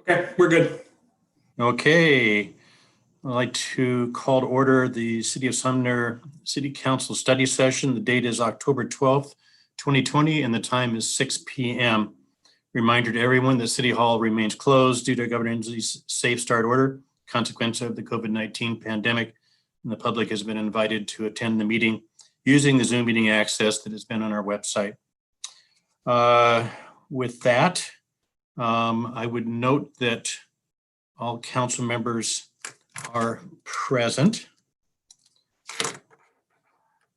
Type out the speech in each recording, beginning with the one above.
Okay, we're good. Okay, I'd like to call to order the City of Sumner City Council study session. The date is October 12th, 2020, and the time is 6 p.m. Reminder to everyone that City Hall remains closed due to Governor Inslee's Safe Start order, consequence of the COVID-19 pandemic, and the public has been invited to attend the meeting using the Zoom meeting access that has been on our website. With that, I would note that all council members are present.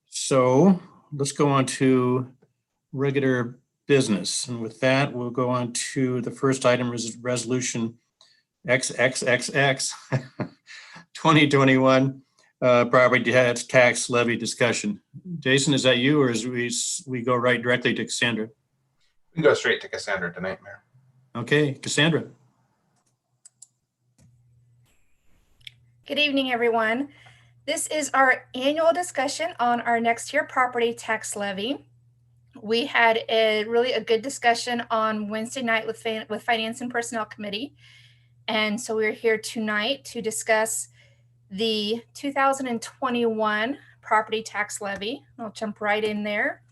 So let's go on to regular business. And with that, we'll go on to the first item, is Resolution XXXX 2021 property tax levy discussion. Jason, is that you, or is we go right directly to Cassandra? We can go straight to Cassandra tonight, Mayor. Okay, Cassandra. Good evening, everyone. This is our annual discussion on our next year property tax levy. We had a good discussion on Wednesday night with Finance and Personnel Committee. And so we're here tonight to discuss the 2021 property tax levy. I'll jump right in there.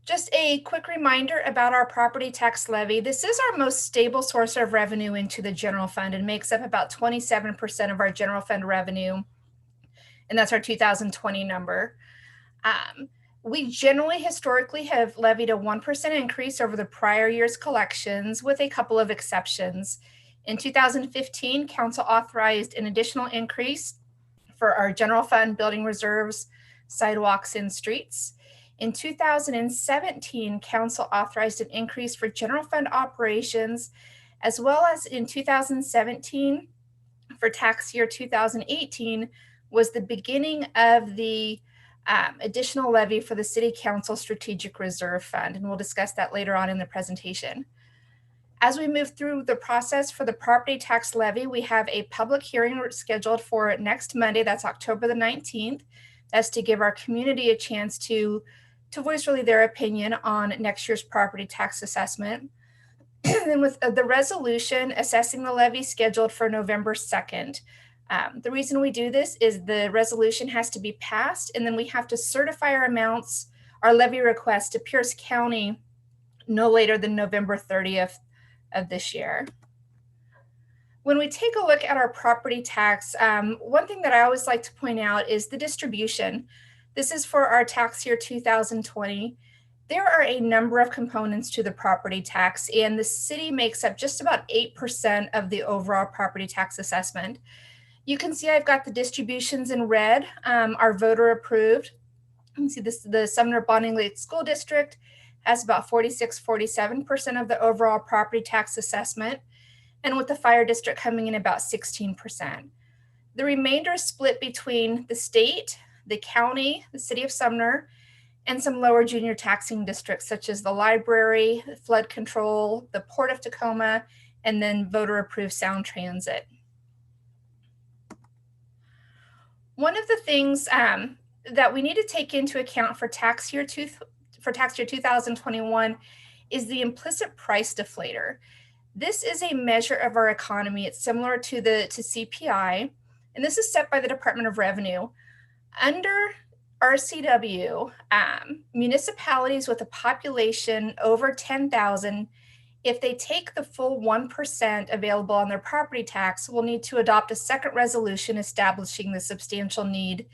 Just a quick reminder about our property tax levy. This is our most stable source of revenue into the general fund and makes up about 27% of our general fund revenue. And that's our 2020 number. We generally historically have levied a 1% increase over the prior year's collections, with a couple of exceptions. In 2015, Council authorized an additional increase for our general fund building reserves, sidewalks, and streets. In 2017, Council authorized an increase for general fund operations, as well as in 2017 for tax year 2018 was the beginning of the additional levy for the City Council Strategic Reserve Fund, and we'll discuss that later on in the presentation. As we move through the process for the property tax levy, we have a public hearing scheduled for next Monday, that's October the 19th. That's to give our community a chance to voice really their opinion on next year's property tax assessment. And with the resolution assessing the levy scheduled for November 2nd. The reason we do this is the resolution has to be passed, and then we have to certify our amounts, our levy request, to Pierce County no later than November 30th of this year. When we take a look at our property tax, one thing that I always like to point out is the distribution. This is for our tax year 2020. There are a number of components to the property tax, and the city makes up just about 8% of the overall property tax assessment. You can see I've got the distributions in red, are voter approved. You can see this, the Sumner Bonding Lake School District has about 47% of the overall property tax assessment, and with the fire district coming in about 16%. The remainder is split between the state, the county, the city of Sumner, and some lower junior taxing districts such as the library, flood control, the Port of Tacoma, and then voter approved Sound Transit. One of the things that we need to take into account for tax year 2021 is the implicit price deflator. This is a measure of our economy. It's similar to CPI, and this is set by the Department of Revenue. Under RCW, municipalities with a population over 10,000, if they take the full 1% available on their property tax, will need to adopt a second resolution establishing the substantial need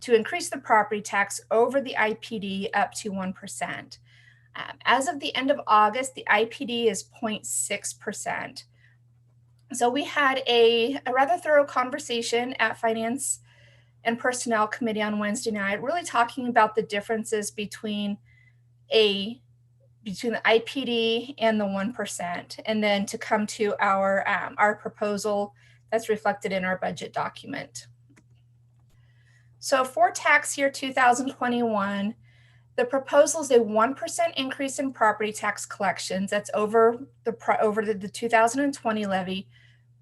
to increase the property tax over the IPD up to 1%. As of the end of August, the IPD is 0.6%. So we had a rather thorough conversation at Finance and Personnel Committee on Wednesday night, really talking about the differences between the IPD and the 1%, and then to come to our proposal that's reflected in our budget document. So for tax year 2021, the proposal is a 1% increase in property tax collections. That's over the 2020 levy,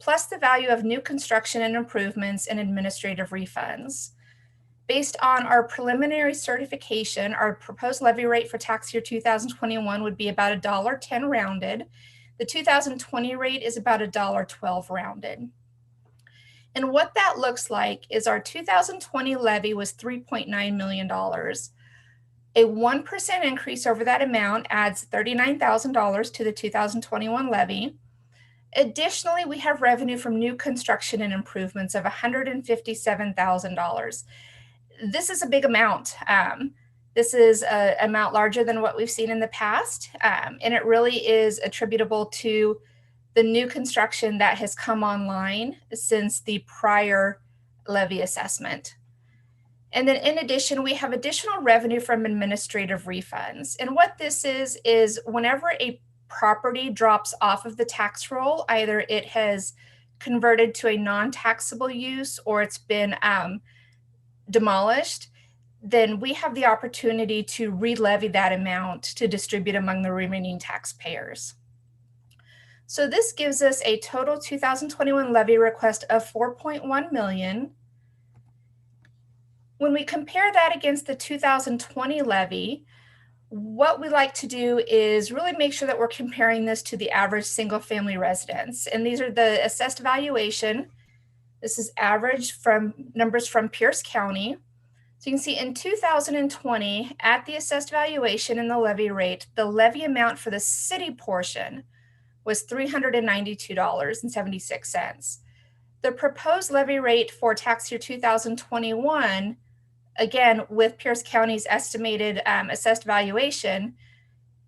plus the value of new construction and improvements and administrative refunds. Based on our preliminary certification, our proposed levy rate for tax year 2021 would be about $1.10 rounded. The 2020 rate is about $1.12 rounded. And what that looks like is our 2020 levy was $3.9 million. A 1% increase over that amount adds $39,000 to the 2021 levy. Additionally, we have revenue from new construction and improvements of $157,000. This is a big amount. This is an amount larger than what we've seen in the past, and it really is attributable to the new construction that has come online since the prior levy assessment. And then in addition, we have additional revenue from administrative refunds. And what this is whenever a property drops off of the tax roll, either it has converted to a non-taxable use or it's been demolished, then we have the opportunity to re-levy that amount to distribute among the remaining taxpayers. So this gives us a total 2021 levy request of $4.1 million. When we compare that against the 2020 levy, what we like to do is really make sure that we're comparing this to the average single-family residence. And these are the assessed valuation. This is average from numbers from Pierce County. So you can see in 2020, at the assessed valuation and the levy rate, the levy amount for the city portion was $392.76. The proposed levy rate for tax year 2021, again, with Pierce County's estimated assessed valuation,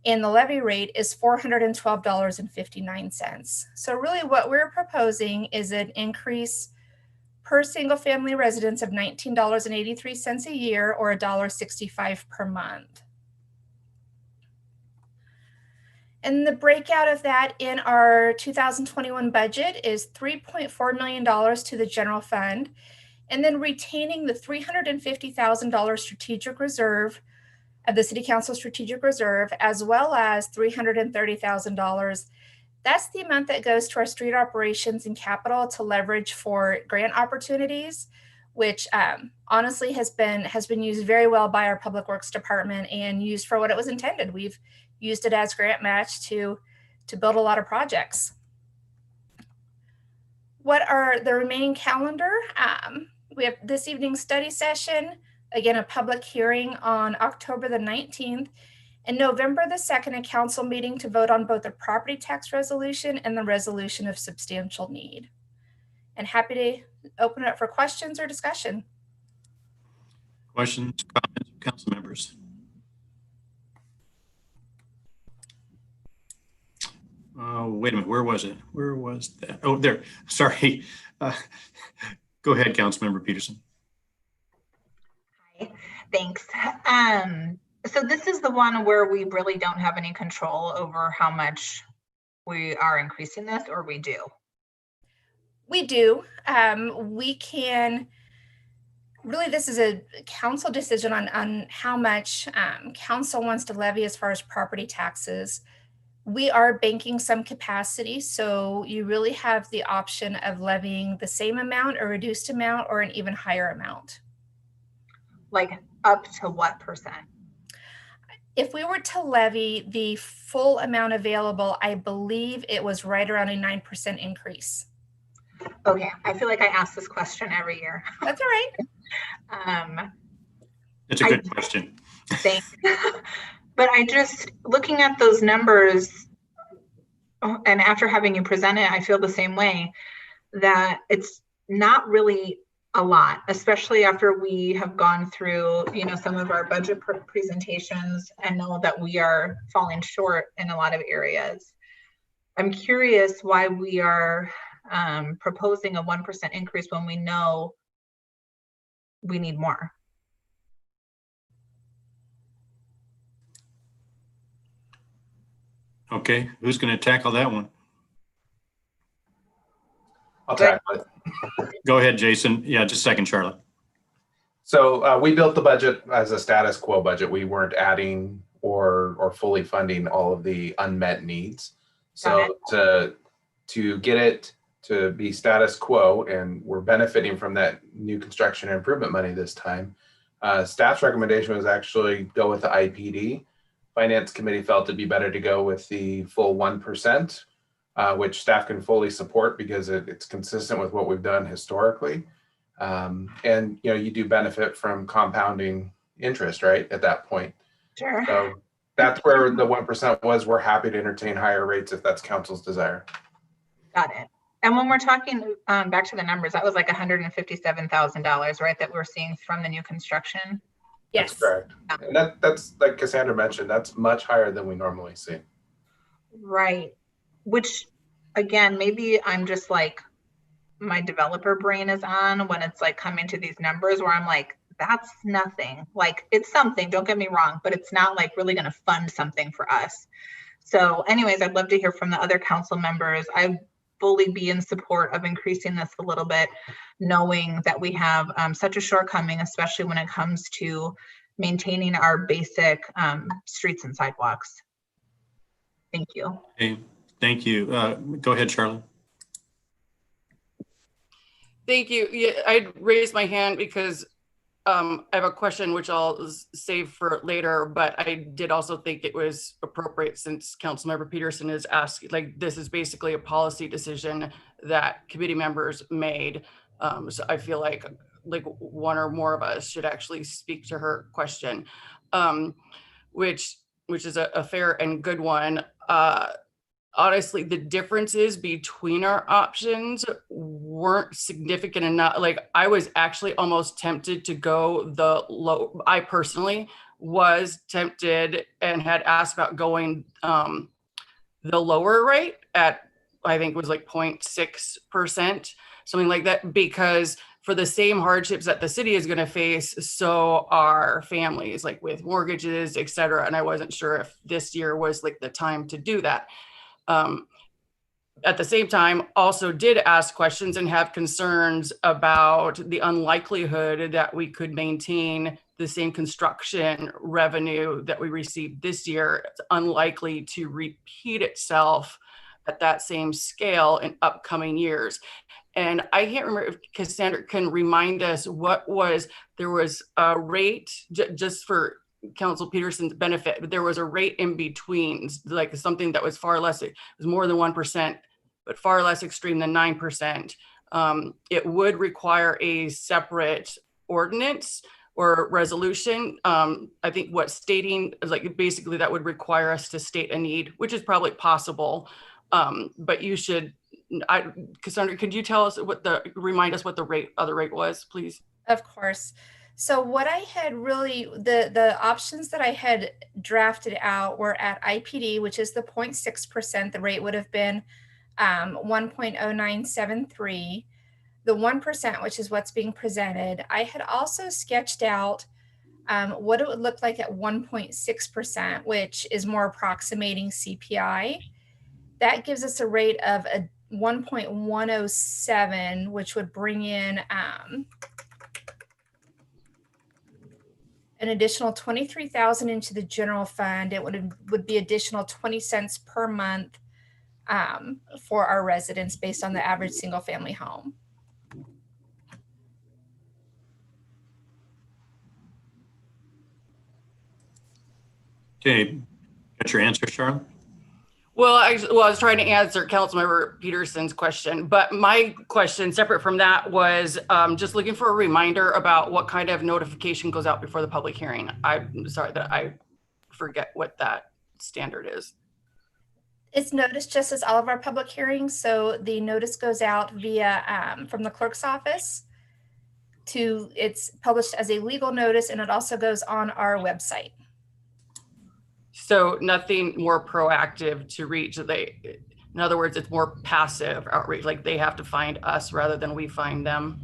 and the levy rate is $412.59. So really what we're proposing is an increase per single family residence of $19.83 a year or $1.65 per month. And the breakout of that in our 2021 budget is $3.4 million to the general fund, and then retaining the $350,000 strategic reserve of the City Council strategic reserve, as well as $330,000. That's the amount that goes to our street operations and capital to leverage for grant opportunities, which honestly has been used very well by our Public Works Department and used for what it was intended. We've used it as grant match to build a lot of projects. What are the remaining calendar? We have this evening's study session, again, a public hearing on October the 19th, and November the 2nd, a council meeting to vote on both the property tax resolution and the resolution of substantial need. And happy to open it up for questions or discussion. Questions, comments, council members? Wait a minute, where was it? Where was that? Oh, there, sorry. Go ahead, Councilmember Peterson. Hi, thanks. So this is the one where we really don't have any control over how much we are increasing this, or we do? We do. We can, really this is a council decision on how much council wants to levy as far as property taxes. We are banking some capacity, so you really have the option of levying the same amount, a reduced amount, or an even higher amount. Like up to what percent? If we were to levy the full amount available, I believe it was right around a 9% increase. Okay, I feel like I ask this question every year. That's all right. It's a good question. Thanks. But I just, looking at those numbers, and after having you present it, I feel the same way, that it's not really a lot, especially after we have gone through, some of our budget presentations and know that we are falling short in a lot of areas. I'm curious why we are proposing a 1% increase when we know we need more. Okay, who's going to tackle that one? I'll tackle it. Go ahead, Jason. Yeah, just a second, Charlotte. So we built the budget as a status quo budget. We weren't adding or fully funding all of the unmet needs. So to get it to be status quo, and we're benefiting from that new construction and improvement money this time, Staff's recommendation was actually go with the IPD. Finance committee felt it'd be better to go with the full 1%, which staff can fully support because it's consistent with what we've done historically. And you do benefit from compounding interest, right, at that point. Sure. So that's where the 1% was. We're happy to entertain higher rates if that's council's desire. Got it. And when we're talking back to the numbers, that was like $157,000, right, that we're seeing from the new construction? Yes. That's correct. And that's like Cassandra mentioned, that's much higher than we normally see. Right. Which, again, maybe I'm just like, my developer brain is on when it's like coming to these numbers where I'm like, that's nothing. Like, it's something, don't get me wrong, but it's not like really going to fund something for us. So anyways, I'd love to hear from the other council members. I'd fully be in support of increasing this a little bit, knowing that we have such a shortcoming, especially when it comes to maintaining our basic streets and sidewalks. Thank you. Okay, thank you. Go ahead, Charlie. Thank you. Yeah, I raised my hand because I have a question which I'll save for later, but I did also think it was appropriate since Councilmember Peterson is asked, like, this is basically a policy decision that committee members made. So I feel like one or more of us should actually speak to her question, which is a fair and good one. Honestly, the differences between our options weren't significant enough. Like, I was actually almost tempted to go the low. I personally was tempted and had asked about going the lower rate at, I think it was like 0.6%, something like that, because for the same hardships that the city is going to face, so are families, like with mortgages, et cetera. And I wasn't sure if this year was like the time to do that. At the same time, also did ask questions and have concerns about the unlikelihood that we could maintain the same construction revenue that we received this year. It's unlikely to repeat itself at that same scale in upcoming years. And I can't remember if Cassandra can remind us there was a rate just for Council Peterson's benefit, but there was a rate in between, like something that was far less, it was more than 1%, but far less extreme than 9%. It would require a separate ordinance or resolution. I think stating is like, basically that would require us to state a need, which is probably possible. But you should, Cassandra, could you tell us remind us what the other rate was, please? Of course. So what I had really, the options that I had drafted out were at IPD, which is the 0.6%. The rate would have been 1.0973. The 1%, which is what's being presented. I had also sketched out what it would look like at 1.6%, which is more approximating CPI. That gives us a rate of a 1.107, which would bring in an additional $23,000 into the general fund. It would be additional 20 cents per month for our residents based on the average single family home. Okay, got your answer, Charlotte? Well, I was trying to answer Councilmember Peterson's question, but my question, separate from that, was just looking for a reminder about what kind of notification goes out before the public hearing. I'm sorry that I forget what that standard is. It's noticed just as all of our public hearings. So the notice goes out via from the clerk's office it's published as a legal notice, and it also goes on our website. So nothing more proactive to reach. In other words, it's more passive outreach. Like, they have to find us rather than we find them.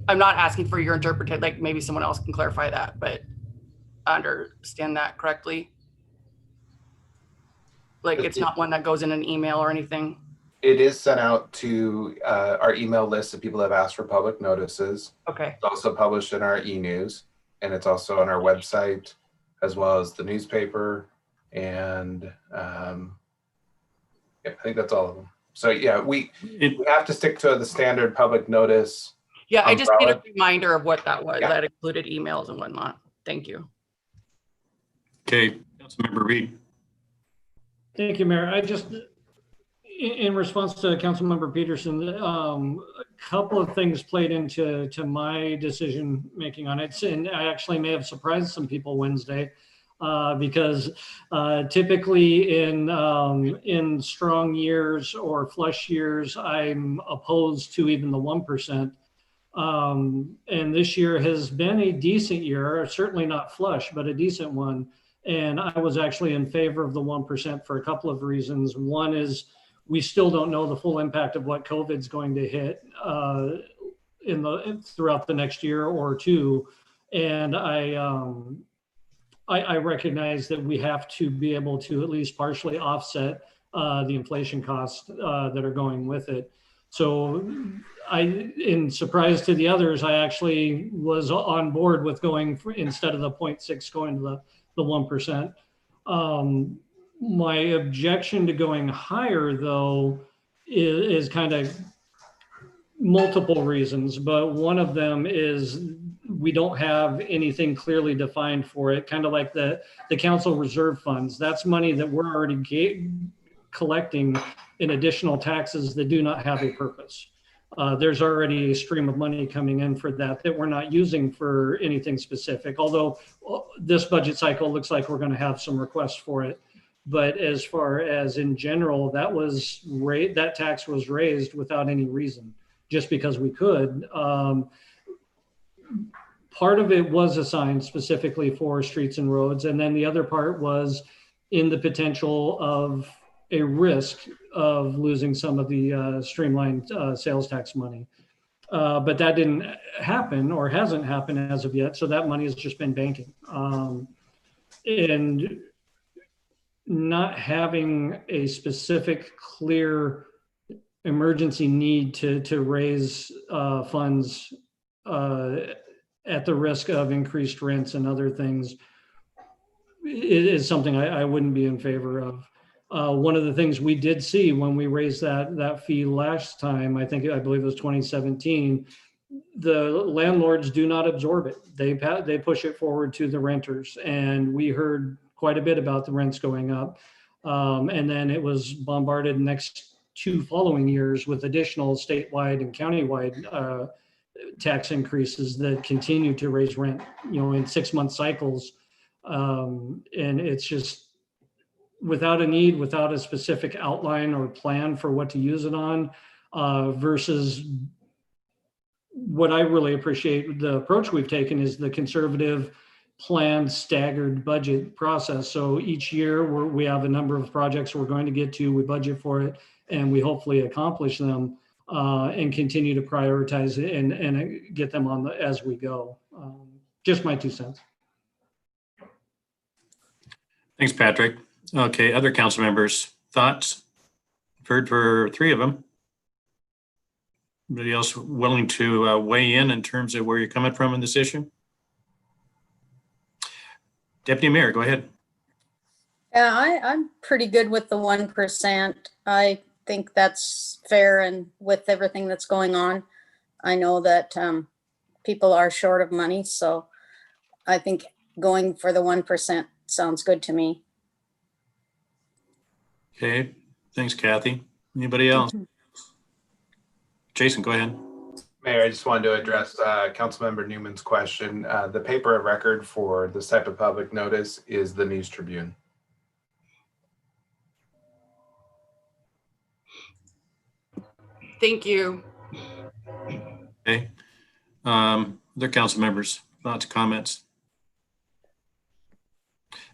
I'm not asking for your interpretation. Like, maybe someone else can clarify that, but I understand that correctly. Like, it's not one that goes in an email or anything. It is sent out to our email list of people that have asked for public notices. Okay. It's also published in our e-news, and it's also on our website, as well as the newspaper. And I think that's all of them. So yeah, we have to stick to the standard public notice Yeah, I just need a umbrella. reminder of what that was. Yeah. That included emails and whatnot. Thank you. Okay, Councilmember Reed. Thank you, Mayor. I just, in response to Councilmember Peterson, a couple of things played into my decision making on it, and I actually may have surprised some people Wednesday, because typically in strong years or flush years, I'm opposed to even the 1%. And this year has been a decent year, certainly not flush, but a decent one. And I was actually in favor of the 1% for a couple of reasons. One is we still don't know the full impact of what COVID's going to hit throughout the next year or two. And I recognize that we have to be able to at least partially offset the inflation costs that are going with it. So in surprise to the others, I actually was on board with going instead of the 0.6 going to the 1%. My objection to going higher, though, is kind of multiple reasons, but one of them is we don't have anything clearly defined for it, kind of like the council reserve funds. That's money that we're already collecting in additional taxes that do not have a purpose. There's already a stream of money coming in for that we're not using for anything specific, although this budget cycle looks like we're going to have some requests for it. But as far as in general, that tax was raised without any reason, just because we could. Part of it was assigned specifically for streets and roads, and then the other part was in the potential of a risk of losing some of the streamlined sales tax money. But that didn't happen or hasn't happened as of yet. So that money has just been banking. And not having a specific, clear emergency need to raise funds at the risk of increased rents and other things is something I wouldn't be in favor of. One of the things we did see when we raised that fee last time, I believe it was 2017, the landlords do not absorb it. They push it forward to the renters, and we heard quite a bit about the rents going up. And then it was bombarded next 2 following years with additional statewide and countywide tax increases that continue to raise rent, in 6-month cycles. And it's just without a need, without a specific outline or plan for what to use it on, versus what I really appreciate the approach we've taken is the conservative planned staggered budget process. So each year we have a number of projects we're going to get to, we budget for it, and we hopefully accomplish them and continue to prioritize it and get them on as we go. Just my 2 cents. Thanks, Patrick. Okay, other council members, thoughts? I've heard for 3 of them. Anybody else willing to weigh in terms of where you're coming from in this issue? Deputy Mayor, go ahead. Yeah, I'm pretty good with the 1%. I think that's fair, and with everything that's going on, I know that people are short of money, so I think going for the 1% sounds good to me. Okay, thanks, Kathy. Anybody else? Jason, go ahead. Mayor, I just wanted to address Councilmember Newman's question. The paper of record for this type of public notice is the News Tribune. Thank you. Okay. Other council members, thoughts, comments?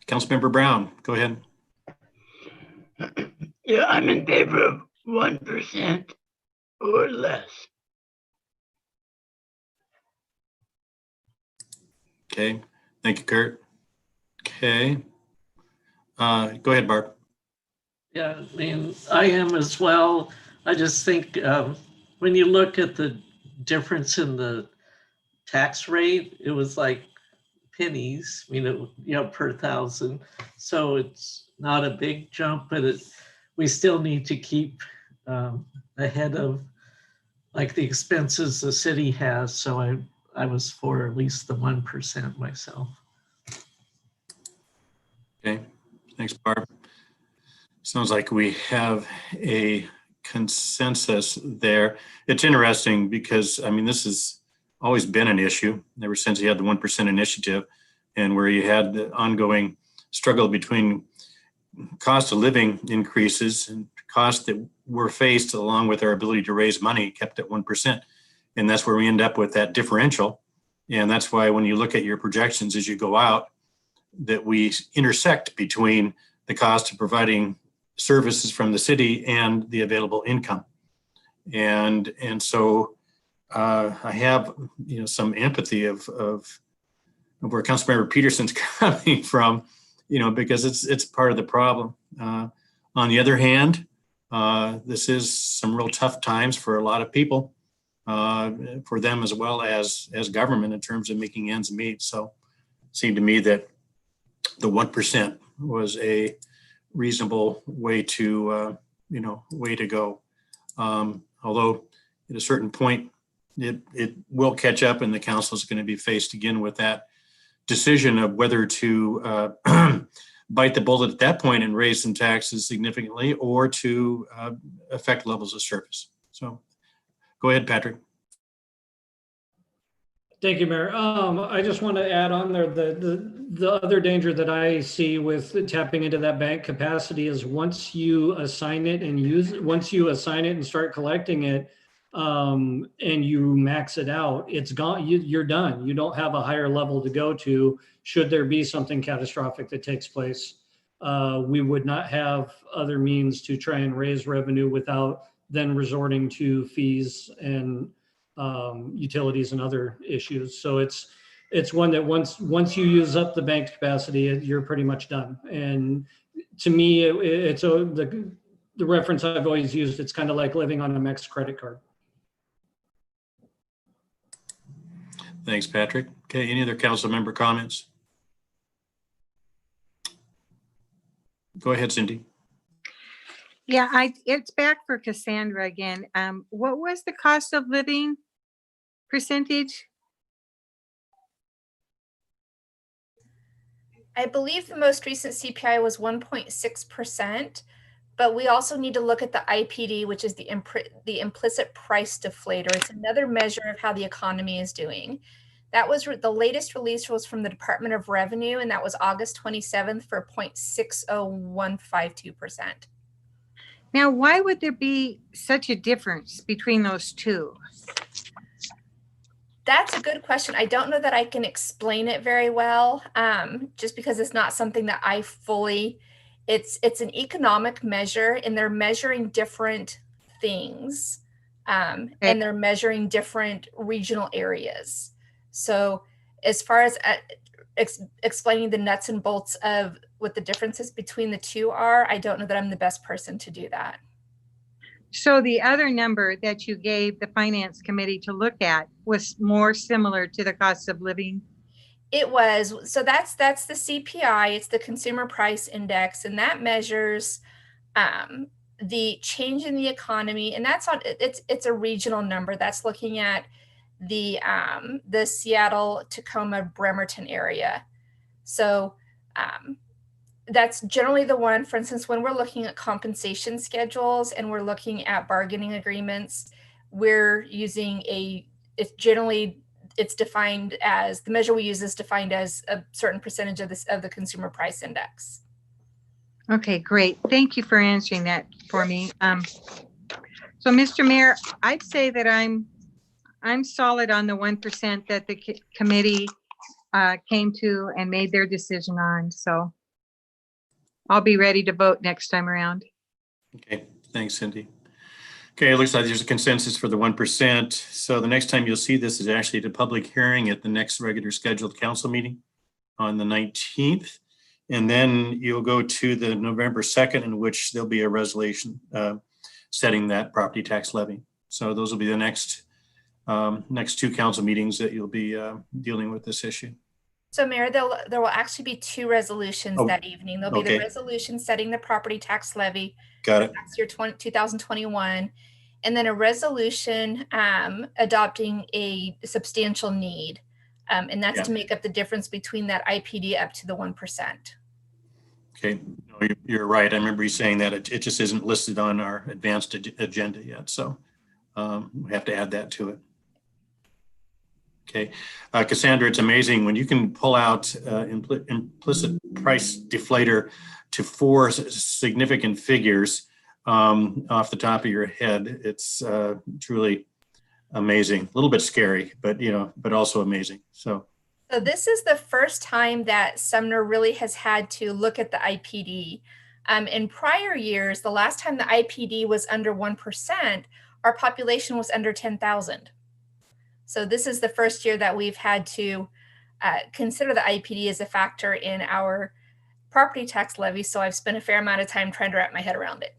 Councilmember Brown, go ahead. Yeah, I'm in favor of 1% or less. Okay, thank you, Kurt. Okay, go ahead, Barb. Yeah, I mean, I am as well. I just think when you look at the difference in the tax rate, it was like pennies, per 1,000. So it's not a big jump, but we still need to keep ahead of like the expenses the city has. So I was for at least the 1% myself. Okay, thanks, Barb. Sounds like we have a consensus there. It's interesting because, I mean, this has always been an issue ever since you had the 1% initiative, and where you had the ongoing struggle between cost of living increases and costs that were faced along with our ability to raise money kept at 1%. And that's where we end up with that differential. And that's why when you look at your projections as you go out, that we intersect between the cost of providing services from the city and the available income. And so I have, some empathy of where Councilmember Peterson's coming from, because it's part of the problem. On the other hand, this is some real tough times for a lot of people, for them as well as government in terms of making ends meet. So it seemed to me that the 1% was a reasonable way to go. Although at a certain point, it will catch up, and the council is going to be faced again with that decision of whether to bite the bullet at that point and raise some taxes significantly, or to affect levels of service. So go ahead, Patrick. Thank you, Mayor. I just want to add on there the other danger that I see with tapping into that bank capacity is once you assign it and start collecting it, and you max it out, it's gone. You're done. You don't have a higher level to go to should there be something catastrophic that takes place. We would not have other means to try and raise revenue without then resorting to fees and utilities and other issues. So it's one that once you use up the bank's capacity, you're pretty much done. And to me, the reference I've always used, it's kind of like living on a Mex credit card. Thanks, Patrick. Okay, any other council member comments? Go ahead, Cindy. Yeah, it's back for Cassandra again. What was the cost of living percentage? I believe the most recent CPI was 1.6%, but we also need to look at the IPD, which is the implicit price deflator. It's another measure of how the economy is doing. That was the latest release was from the Department of Revenue, and that was August 27th for 0.60152%. Now, why would there be such a difference between those two? That's a good question. I don't know that I can explain it very well, just because it's not something that I fully, it's an economic measure, and they're measuring different things, and they're measuring different regional areas. So as far as explaining the nuts and bolts of what the differences between the two are, I don't know that I'm the best person to do that. So the other number that you gave the Finance Committee to look at was more similar to the cost of living? It was. So that's the CPI. It's the Consumer Price Index, and that measures the change in the economy. And that's it's a regional number. That's looking at the Seattle, Tacoma, Bremerton area. So that's generally the one, for instance, when we're looking at compensation schedules and we're looking at bargaining agreements, we're using it's defined as, the measure we use is defined as a certain percentage of the Consumer Price Index. Okay, great. Thank you for answering that for me. So Mr. Mayor, I'd say that I'm solid on the 1% that the committee came to and made their decision on. So I'll be ready to vote next time around. Okay, thanks, Cindy. Okay, it looks like there's a consensus for the 1%. So the next time you'll see this is actually at a public hearing at the next regular scheduled council meeting on the 19th. And then you'll go to the November 2nd, in which there'll be a resolution setting that property tax levy. So those will be the next two council meetings that you'll be dealing with this issue. So Mayor, there will actually be two resolutions that evening. There'll be the resolution setting the property tax levy. Got it. Tax year 2021. and then a resolution adopting a substantial need. And that's Yeah. to make up the difference between that IPD up to the 1%. Okay, no, you're right. I remember you saying that it just isn't listed on our advanced agenda yet. So we have to add that to it. Okay, Cassandra, it's amazing when you can pull out implicit price deflator to 4 significant figures off the top of your head. It's truly amazing. A little bit scary, but but also amazing. So this is the first time that Sumner really has had to look at the IPD. In prior years, the last time the IPD was under 1%, our population was under 10,000. So this is the first year that we've had to consider the IPD as a factor in our property tax levy. So I've spent a fair amount of time trying to wrap my head around it.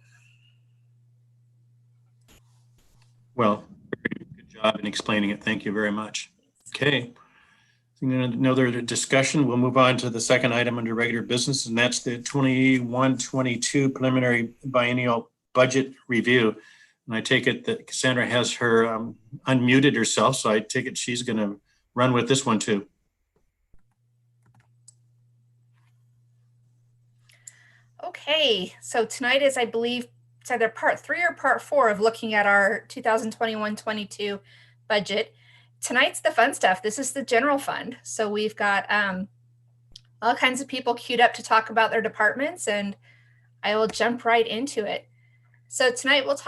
well, good job in explaining it. Thank you very much. Okay. Another discussion. We'll move on to the second item under regular business, and that's the 21-22 preliminary biennial budget review. And I take it that Cassandra has her unmuted herself, so I take it she's going to run with this one too. Okay, so tonight is, I believe, it's either part 3 or part 4 of looking at our 2021-22 budget. Tonight's the fun stuff. This is the general fund. So we've got all kinds of people queued up to talk about their departments, and I will jump right into it. So tonight we'll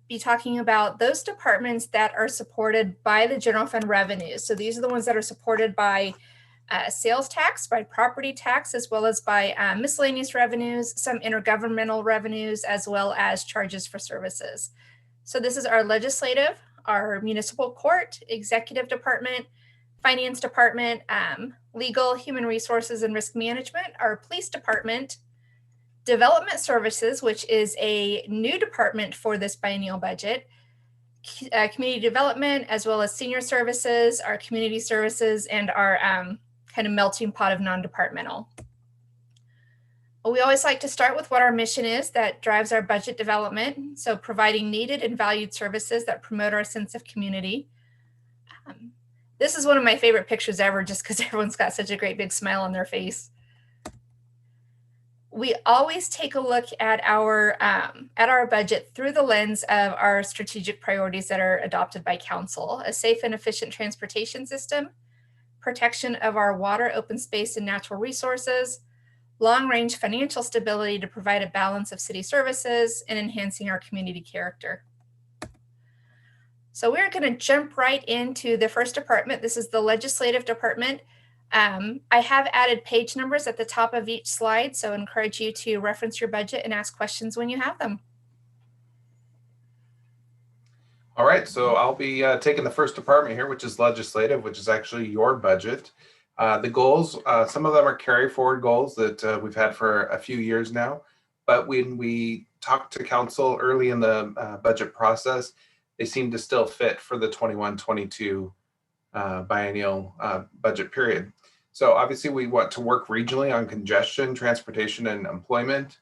be talking about those departments that are supported by the general fund revenues. So these are the ones that are supported by sales tax, by property tax, as well as by miscellaneous revenues, some intergovernmental revenues, as well as charges for services. So this is our legislative, our municipal court, executive department, finance department, legal, human resources and risk management, our police department, development services, which is a new department for this biennial budget, community development, as well as senior services, our community services, and our kind of melting pot of non-departmental. We always like to start with what our mission is that drives our budget development. So providing needed and valued services that promote our sense of community. This is one of my favorite pictures ever, just because everyone's got such a great big smile on their face. We always take a look at our budget through the lens of our strategic priorities that are adopted by council: a safe and efficient transportation system, protection of our water, open space, and natural resources, long-range financial stability to provide a balance of city services, and enhancing our community character. So we're going to jump right into the first department. This is the legislative department. I have added page numbers at the top of each slide, so I encourage you to reference your budget and ask questions when you have them. All right, so I'll be taking the first department here, which is legislative, which is actually your budget. The goals, some of them are carry forward goals that we've had for a few years now. But when we talked to council early in the budget process, they seem to still fit for the 21-22 biennial budget period. So obviously we want to work regionally on congestion, transportation, and employment,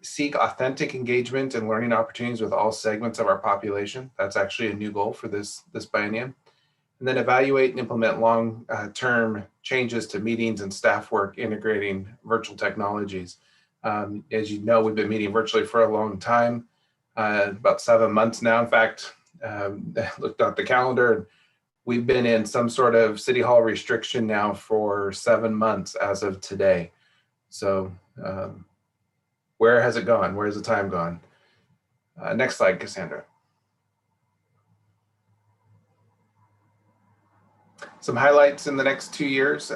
seek authentic engagement and learning opportunities with all segments of our population. That's actually a new goal for this biennium. And then evaluate and implement long-term changes to meetings and staff work integrating virtual technologies. As you know, we've been meeting virtually for a long time, about 7 months now. In fact, looked at the calendar, and we've been in some sort of city hall restriction now for 7 months as of today. So where has it gone? Where has the time gone? Next slide, Cassandra. Some highlights in the next 2 years.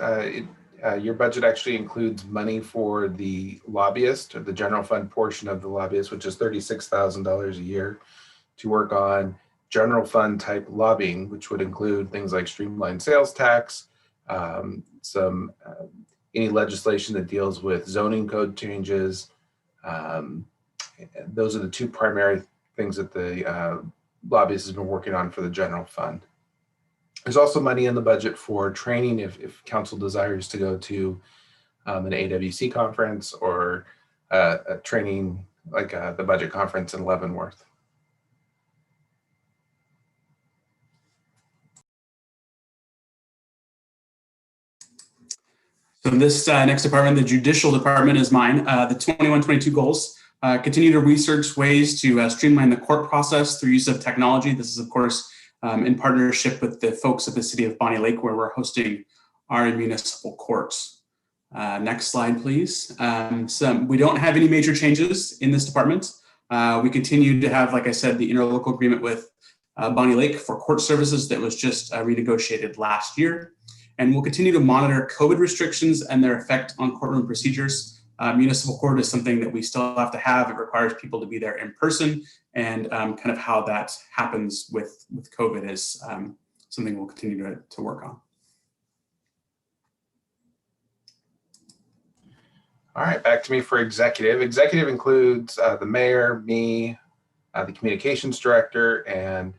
Your budget actually includes money for the lobbyist, or the general fund portion of the lobbyist, which is $36,000 a year, to work on general fund type lobbying, which would include things like streamlined sales tax, any legislation that deals with zoning code changes. Those are the two primary things that the lobbyist has been working on for the general fund. There's also money in the budget for training if council desires to go to an AWC conference or a training like the budget conference in Leavenworth. So this next department, the Judicial Department, is mine. The 21-22 goals. Continue to research ways to streamline the court process through use of technology. This is, of course, in partnership with the folks at the City of Bonnie Lake, where we're hosting our municipal courts. Next slide, please. So we don't have any major changes in this department. We continue to have, like I said, the interlocal agreement with Bonnie Lake for court services that was just renegotiated last year. And we'll continue to monitor COVID restrictions and their effect on courtroom procedures. Municipal court is something that we still have to have. It requires people to be there in person, and kind of how that happens with COVID is something we'll continue to work on. All right, back to me for executive. Executive includes the mayor, me, the communications director, and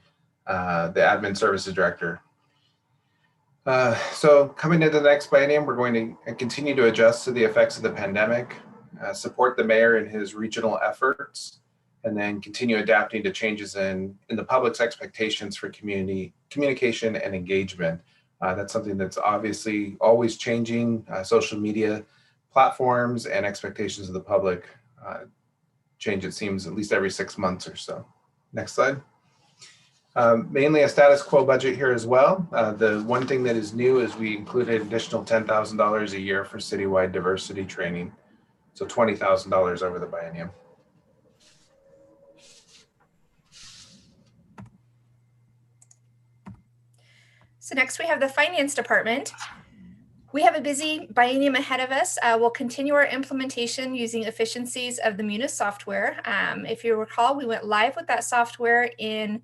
the admin services director. So coming into the next biennium, we're going to continue to adjust to the effects of the pandemic, support the mayor in his regional efforts, and then continue adapting to changes in the public's expectations for communication and engagement. That's something that's obviously always changing. Social media platforms and expectations of the public change, it seems, at least every 6 months or so. Next slide. Mainly a status quo budget here as well. The one thing that is new is we included additional $10,000 a year for citywide diversity training. So $20,000 over the biennium. So next we have the finance department. We have a busy biennium ahead of us. We'll continue our implementation using efficiencies of the Munis software. If you recall, we went live with that software in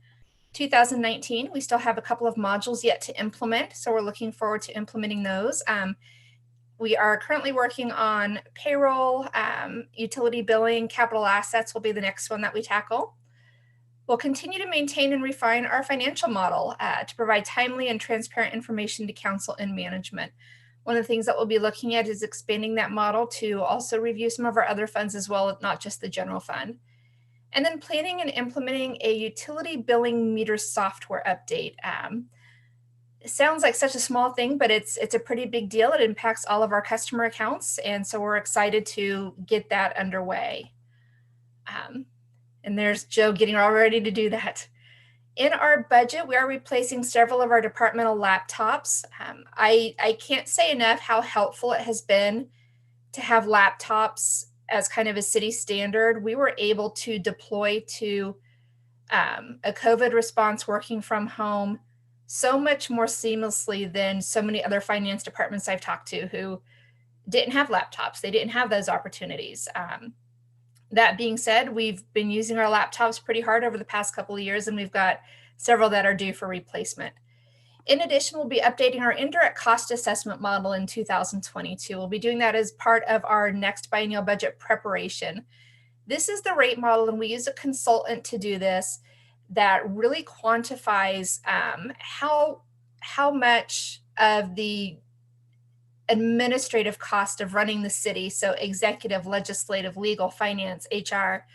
2019. We still have a couple of modules yet to implement, so we're looking forward to implementing those. We are currently working on payroll, utility billing, capital assets will be the next one that we tackle. We'll continue to maintain and refine our financial model to provide timely and transparent information to council and management. One of the things that we'll be looking at is expanding that model to also review some of our other funds as well, not just the general fund. And then planning and implementing a utility billing meter software update. It sounds like such a small thing, but it's a pretty big deal. It impacts all of our customer accounts. And so we're excited to get that underway. And there's Joe getting all ready to do that. In our budget, we are replacing several of our departmental laptops. I can't say enough how helpful it has been to have laptops as kind of a city standard. We were able to deploy to a COVID response working from home so much more seamlessly than so many other finance departments I've talked to who didn't have laptops. They didn't have those opportunities. That being said, we've been using our laptops pretty hard over the past couple of years, and we've got several that are due for replacement. In addition, we'll be updating our indirect cost assessment model in 2022. We'll be doing that as part of our next biennial budget preparation. This is the rate model, and we use a consultant to do this that really quantifies how much of the administrative cost of running the city, so executive, legislative, legal, finance, HR,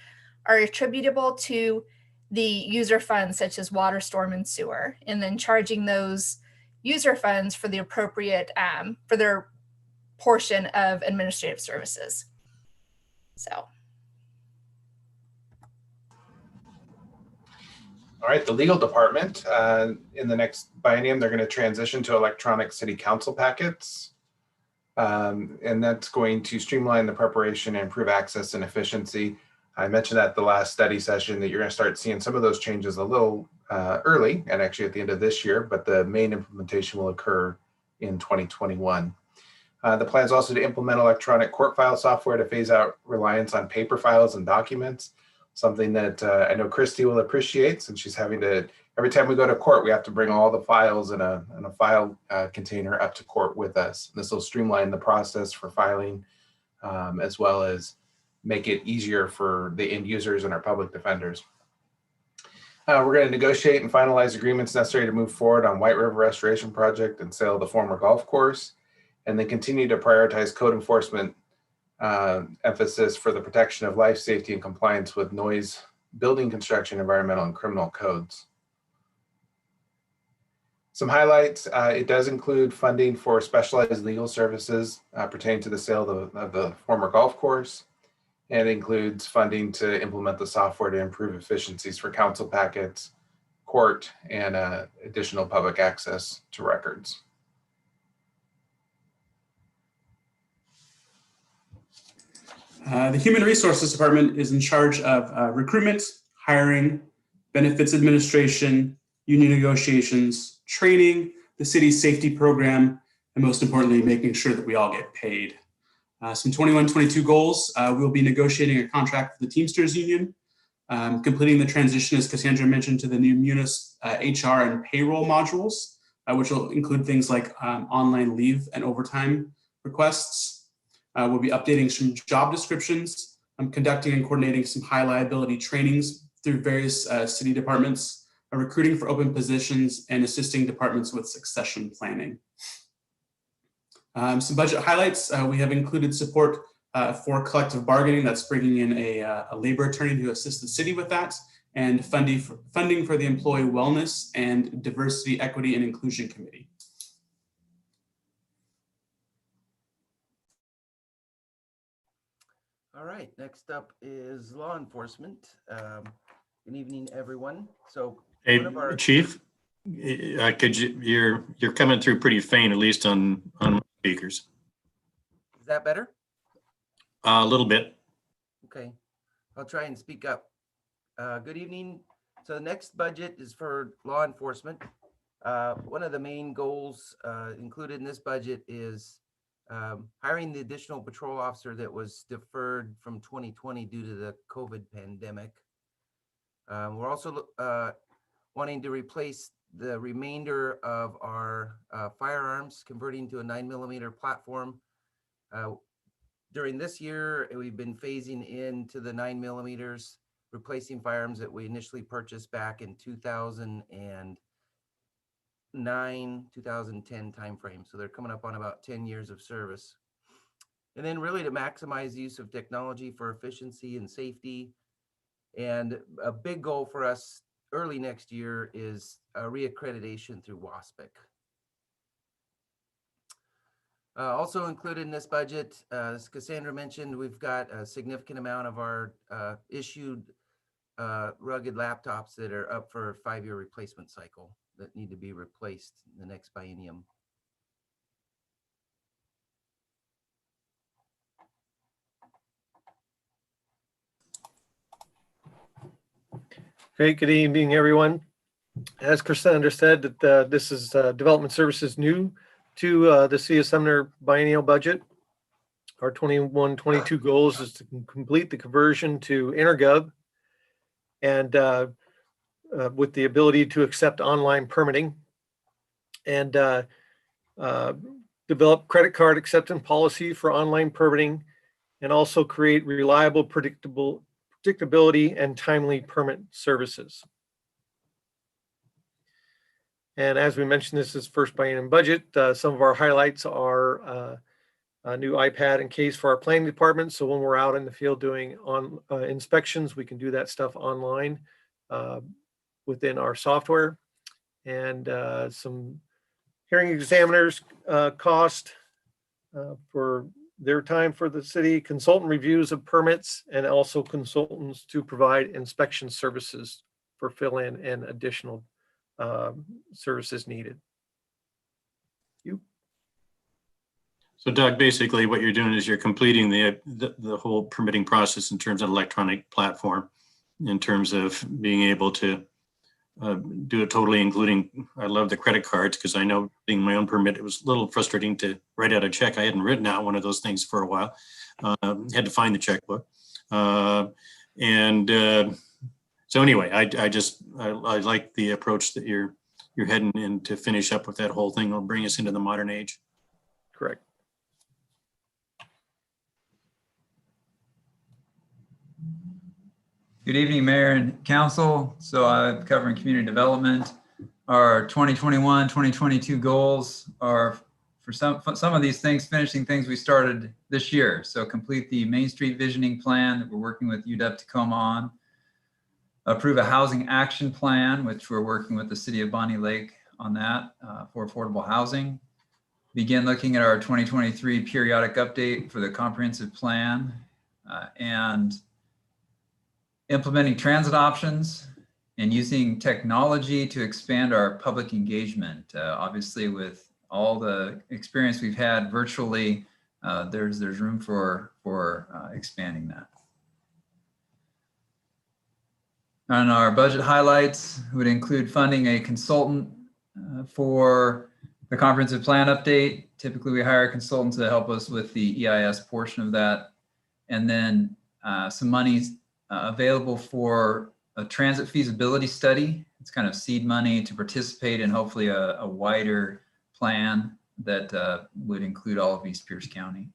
are attributable to the user funds such as water, storm, and sewer, and then charging those user funds for the appropriate, for their portion of administrative services. So. All right, the legal department, in the next biennium, they're going to transition to electronic city council packets. And that's going to streamline the preparation and improve access and efficiency. I mentioned at the last study session that you're going to start seeing some of those changes a little early, and actually at the end of this year, but the main implementation will occur in 2021. The plan is also to implement electronic court file software to phase out reliance on paper files and documents, something that I know Christy will appreciate, since she's having to, every time we go to court, we have to bring all the files in a file container up to court with us. This will streamline the process for filing, as well as make it easier for the end users and our public defenders. We're going to negotiate and finalize agreements necessary to move forward on White River Restoration Project and sale of the former golf course, and then continue to prioritize code enforcement emphasis for the protection of life, safety, and compliance with noise, building construction, environmental, and criminal codes. Some highlights, it does include funding for specialized legal services pertaining to the sale of the former golf course. And it includes funding to implement the software to improve efficiencies for council packets, court, and additional public access to records. The Human Resources Department is in charge of recruitment, hiring, benefits administration, union negotiations, training, the city's safety program, and most importantly, making sure that we all get paid. Some 21-22 goals. We'll be negotiating a contract with the Teamsters Union, completing the transition, as Cassandra mentioned, to the new Munis HR and payroll modules, which will include things like online leave and overtime requests. We'll be updating some job descriptions, conducting and coordinating some high liability trainings through various city departments, recruiting for open positions, and assisting departments with succession planning. Some budget highlights, we have included support for collective bargaining. That's bringing in a labor attorney to assist the city with that, and funding for the Employee Wellness and Diversity, Equity, and Inclusion Committee. All right, next up is law enforcement. Good evening, everyone. So, hey, Chief, could you're coming through pretty faint, at least on speakers. Is that better? A little bit. Okay, I'll try and speak up. Good evening. So the next budget is for law enforcement. One of the main goals included in this budget is hiring the additional patrol officer that was deferred from 2020 due to the COVID pandemic. We're also wanting to replace the remainder of our firearms, converting to a 9mm platform. During this year, we've been phasing into the 9mm, replacing firearms that we initially purchased back in 2009, 2010 timeframe. So they're coming up on about 10 years of service. And then really to maximize the use of technology for efficiency and safety. And a big goal for us early next year is reaccreditation through WASPIC. Also included in this budget, as Cassandra mentioned, we've got a significant amount of our issued rugged laptops that are up for a 5-year replacement cycle that need to be replaced in the next biennium. Great, good evening, everyone. As Cassandra said, that this is development services new to the City of Sumner biennial budget. Our 21-22 goals is to complete the conversion to InterGov and with the ability to accept online permitting, and develop credit card acceptance policy for online permitting, and also create reliable, predictability and timely permit services. And as we mentioned, this is first biennium budget. Some of our highlights are a new iPad and case for our planning department. So when we're out in the field doing inspections, we can do that stuff online within our software. And some hearing examiners cost for their time for the city, consultant reviews of permits, and also consultants to provide inspection services for fill-in and additional services needed. So Doug, basically what you're doing is you're completing the whole permitting process in terms of electronic platform, in terms of being able to do it totally, including, I love the credit cards, because I know being my own permit, it was a little frustrating to write out a check. I hadn't written out one of those things for a while. Had to find the checkbook. So anyway, I like the approach that you're heading in to finish up with that whole thing. Will bring us into the modern age. Correct. Good evening, Mayor and Council. So I'm covering community development. Our 2021-2022 goals are for some of these things, finishing things we started this year. So complete the Main Street Visioning Plan that we're working with UW-Tacoma on. Approve a housing action plan, which we're working with the City of Bonnie Lake on that for affordable housing. Begin looking at our 2023 periodic update for the comprehensive plan and implementing transit options and using technology to expand our public engagement. Obviously, with all the experience we've had virtually, there's room for expanding that. And our budget highlights would include funding a consultant for the comprehensive plan update. Typically, we hire a consultant to help us with the EIS portion of that. And then some money available for a transit feasibility study. It's kind of seed money to participate in hopefully a wider plan that would include all of East Pierce County.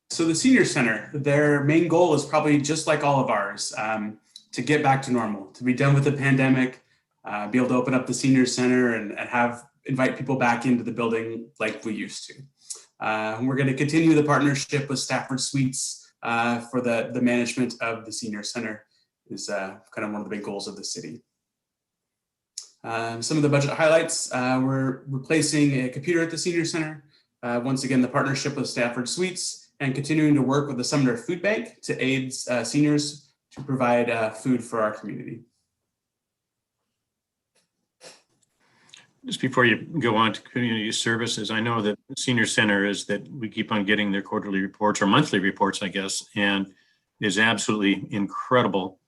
So the Senior Center, their main goal is probably just like all of ours, to get back to normal, to be done with the pandemic, be able to open up the Senior Center and invite people back into the building like we used to. We're going to continue the partnership with Stafford Suites for the management of the Senior Center is kind of one of the big goals of the city. Some of the budget highlights, we're replacing a computer at the Senior Center. Once again, the partnership with Stafford Suites and continuing to work with the Sumner Food Bank to aid seniors to provide food for our community. Just before you go on to community services, I know that the Senior Center is that we keep on getting their quarterly reports or monthly reports, I guess, and it is absolutely incredible,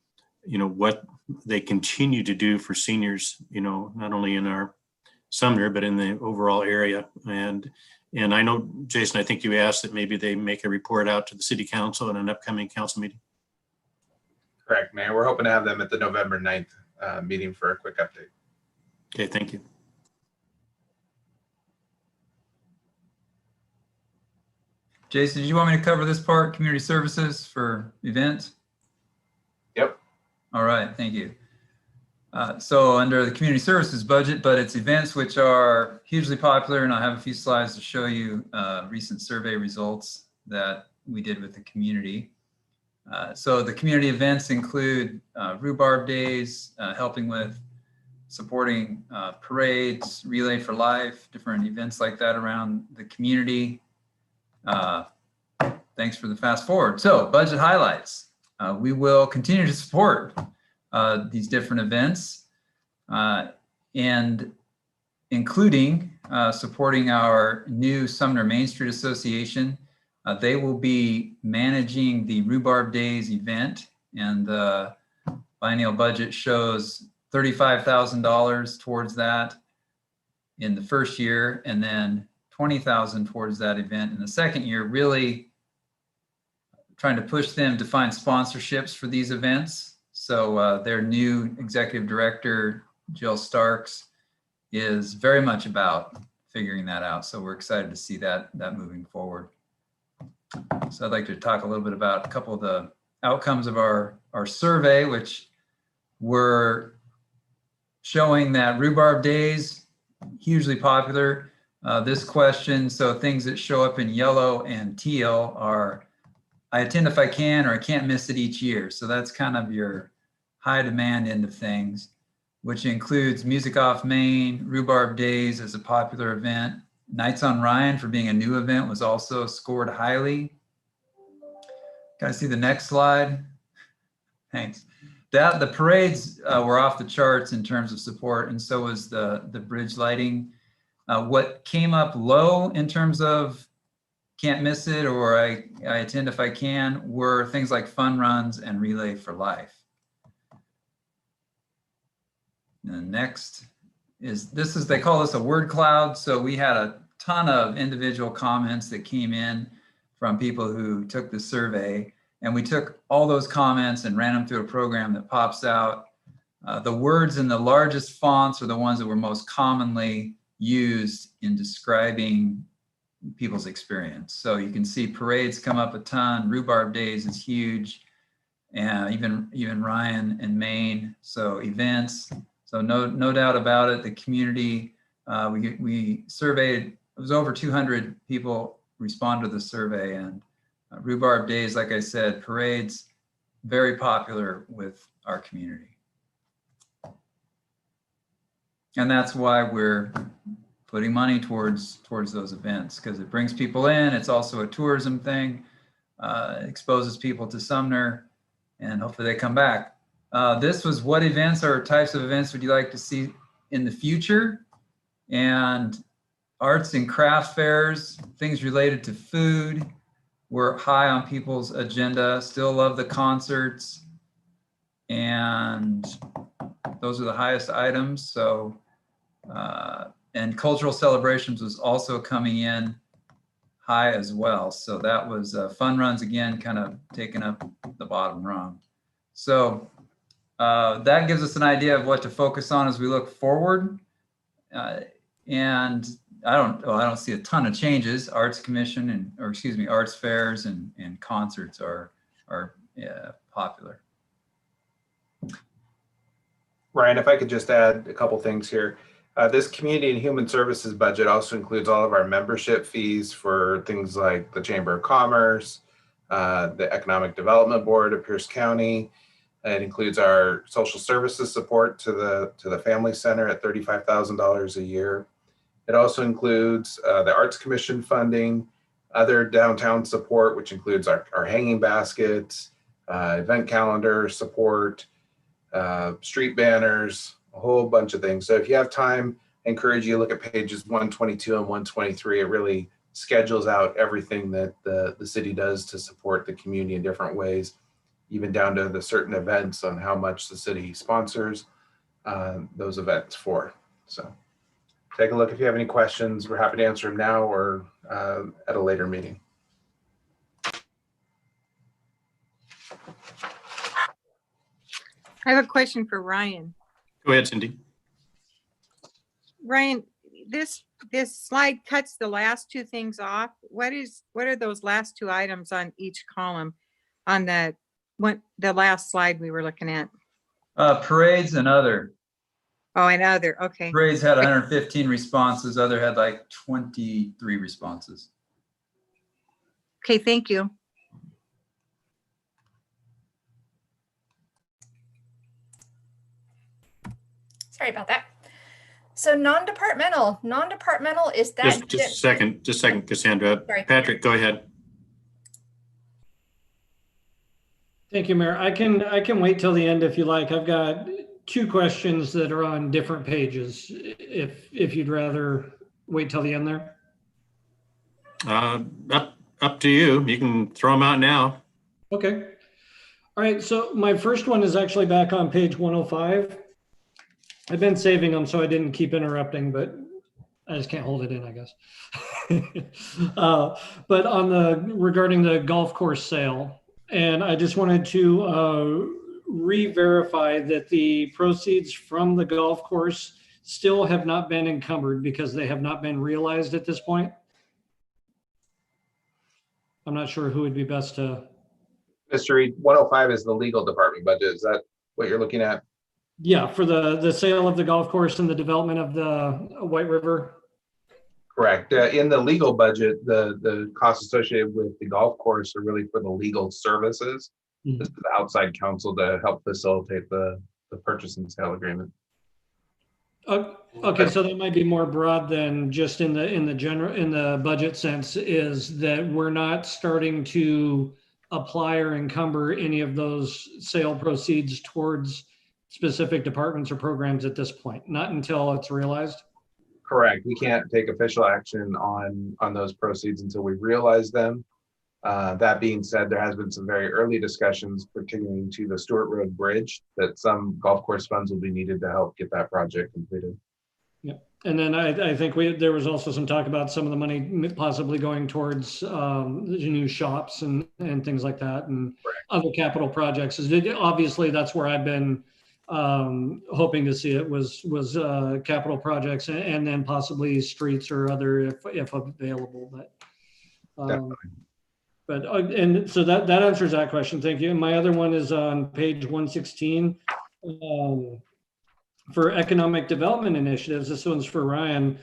what they continue to do for seniors, not only in our Sumner, but in the overall area. And I know, Jason, I think you asked that maybe they make a report out to the city council in an upcoming council meeting. Correct, Mayor. We're hoping to have them at the November 9th meeting for a quick update. Okay, thank you. Jason, did you want me to cover this part, community services for events? Yep. All right, thank you. So under the community services budget, but it's events which are hugely popular, and I have a few slides to show you recent survey results that we did with the community. So the community events include rhubarb days, helping with supporting parades, Relay for Life, different events like that around the community. Thanks for the fast forward. So budget highlights. We will continue to support these different events and including supporting our new Sumner Main Street Association. They will be managing the Rhubarb Days event, and the biennial budget shows $35,000 towards that in the first year, and then $20,000 towards that event in the second year, really trying to push them to find sponsorships for these events. So their new executive director, Jill Starks, is very much about figuring that out. So we're excited to see that moving forward. So I'd like to talk a little bit about a couple of the outcomes of our survey, which were showing that Rhubarb Days, hugely popular. This question, so things that show up in yellow and teal are, I attend if I can, or I can't miss it each year. So that's kind of your high demand end of things, which includes Music Off Main, Rhubarb Days as a popular event. Nights on Ryan for being a new event was also scored highly. Can I see the next slide? Thanks. The parades were off the charts in terms of support, and so was the bridge lighting. What came up low in terms of can't miss it or I attend if I can were things like fun runs and Relay for Life. And next is, they call this a word cloud. So we had a ton of individual comments that came in from people who took the survey, and we took all those comments and ran them through a program that pops out. The words in the largest fonts are the ones that were most commonly used in describing people's experience. So you can see parades come up a ton. Rhubarb Days is huge, and even Ryan and Maine. So events. So no doubt about it. The community, we surveyed. It was over 200 people respond to the survey, and Rhubarb Days, like I said, parades very popular with our community. And that's why we're putting money towards those events, because it brings people in. It's also a tourism thing, exposes people to Sumner, and hopefully they come back. This was what events or types of events would you like to see in the future? And arts and craft fairs, things related to food, were high on people's agenda. Still love the concerts. And those are the highest items. So, and cultural celebrations was also coming in high as well. So that was fun runs again, kind of taking up the bottom rung. So that gives us an idea of what to focus on as we look forward. And I don't see a ton of changes. Arts Commission arts fairs and concerts are popular. Ryan, if I could just add a couple things here. This community and human services budget also includes all of our membership fees for things like the Chamber of Commerce, the Economic Development Board of Pierce County. It includes our social services support to the Family Center at $35,000 a year. It also includes the Arts Commission funding, other downtown support, which includes our hanging baskets, event calendar support, street banners, a whole bunch of things. So if you have time, I encourage you to look at pages 122 and 123. It really schedules out everything that the city does to support the community in different ways, even down to the certain events on how much the city sponsors those events for. So take a look. If you have any questions, we're happy to answer them now or at a later meeting. I have a question for Ryan. Go ahead, Cindy. Ryan, this slide cuts the last two things off. What are those last two items on each column on the last slide we were looking at? Parades and other. Oh, and other, okay. Parades had 115 responses. Other had like 23 responses. Okay, thank you. Sorry about that. So non-departmental is that? Just a second, Cassandra. Sorry. Patrick, go ahead. Thank you, Mayor. I can wait till the end if you like. I've got two questions that are on different pages. If you'd rather wait till the end there. Up to you. You can throw them out now. Okay. All right. So my first one is actually back on page 105. I've been saving them so I didn't keep interrupting, but I just can't hold it in, I guess. But regarding the golf course sale, and I just wanted to re-verify that the proceeds from the golf course still have not been encumbered because they have not been realized at this point. I'm not sure who would be best to. Mr. Reed, 105 is the legal department budget. Is that what you're looking at? Yeah, for the sale of the golf course and the development of the White River. Correct. In the legal budget, the costs associated with the golf course are really for the legal services. This is the outside counsel to help facilitate the purchase and sale agreement. Okay, so that might be more broad than just in the budget sense, is that we're not starting to apply or encumber any of those sale proceeds towards specific departments or programs at this point, not until it's realized. Correct. We can't take official action on those proceeds until we realize them. That being said, there has been some very early discussions pertaining to the Stewart Road Bridge that some golf course funds will be needed to help get that project completed. Yeah, and then I think there was also some talk about some of the money possibly going towards new shops and things like that, and other capital projects. Obviously, that's where I've been hoping to see it was capital projects and then possibly streets or other if available. But and so that answers that question. Thank you. And my other one is on page 116 for economic development initiatives. This one's for Ryan.